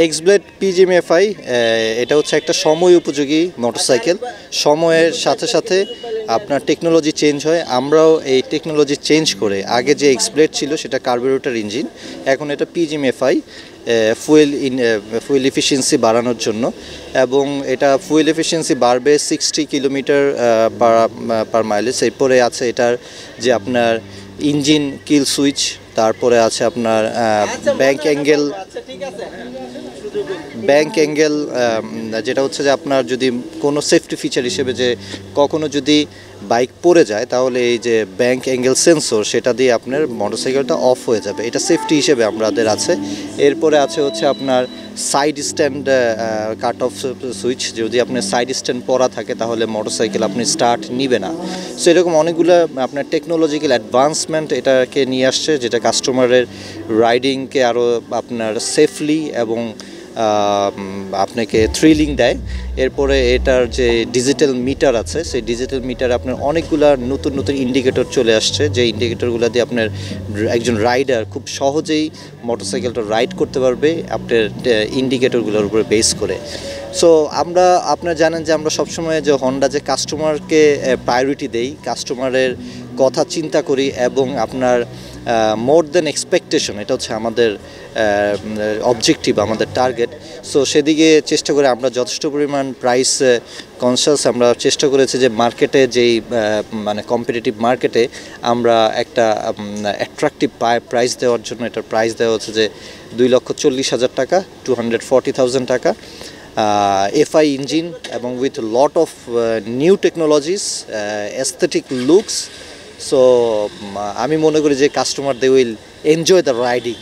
X-Blade পিজিএমএফআই এটা হচ্ছে একটা সময় উপযোগী মোটরসাইকেল। সময়ের সাথে সাথে আপনার টেকনোলজি চেঞ্জ হয়, আমরাও এই টেকনোলজি চেঞ্জ করে আগে যে এক্সব্লেড ছিল সেটা কার্বোরেটর ইঞ্জিন, এখন এটা পিজিএমএফআই ফুয়েল এফিসিয়েন্সি বাড়ানোর জন্য। এবং এটা ফুয়েল এফিসিয়েন্সি বাড়বে 60 কিলোমিটার পার মাইলেজ। এরপরে আছে এটার যে আপনার ইঞ্জিন কিল সুইচ, তারপরে আছে আপনার ব্যাংক অ্যাঙ্গেল, যেটা হচ্ছে যে আপনার যদি কোনো সেফটি ফিচার হিসেবে যে কখনো যদি বাইক পড়ে যায় তাহলে এই যে ব্যাংক অ্যাঙ্গেল সেন্সর সেটা দিয়ে আপনার মোটরসাইকেলটা অফ হয়ে যাবে, এটা সেফটি হিসেবে আমাদের আছে। এরপরে আছে হচ্ছে আপনার side stand cut off switch, যদি আপনার সাইড স্ট্যান্ড পরা থাকে তাহলে মোটরসাইকেল আপনি স্টার্ট নিবে না। সো এরকম অনেকগুলো আপনার টেকনোলজিক্যাল অ্যাডভান্সমেন্ট এটাকে নিয়ে আসছে, যেটা কাস্টমারের রাইডিংকে আরও আপনার সেফলি এবং আপনাকে থ্রিলিং দেয়। এরপরে এটার যে ডিজিটাল মিটার আছে, সেই ডিজিটাল মিটারে আপনার অনেকগুলা নতুন নতুন ইন্ডিকেটর চলে আসছে, যে ইন্ডিকেটরগুলো দিয়ে আপনার একজন রাইডার খুব সহজেই মোটরসাইকেলটা রাইড করতে পারবে আপনার ইন্ডিকেটরগুলোর উপরে বেস করে। সো আপনারা জানেন যে আমরা সবসময় যে হন্ডা যে কাস্টমারকে প্রায়োরিটি দেই, কাস্টমারের কথা চিন্তা করি এবং আপনার মোর দেন এক্সপেকটেশন, এটা হচ্ছে আমাদের অবজেক্টিভ, আমাদের টার্গেট। সো সেদিকে চেষ্টা করে আমরা যথেষ্ট পরিমাণ প্রাইস কনসাস, আমরা চেষ্টা করেছি যে মার্কেটে যেই মানে কম্পিটিটিভ মার্কেটে আমরা একটা অ্যাট্রাকটিভ প্রাইস দেওয়ার জন্য এটার প্রাইস দেওয়া হচ্ছে যে 2,40,000 টাকা, 240,000 টাকা। এফআই ইঞ্জিন এবং with lot of new technologies, aesthetic looks. So আমি মনে করি যে customer they will enjoy the riding.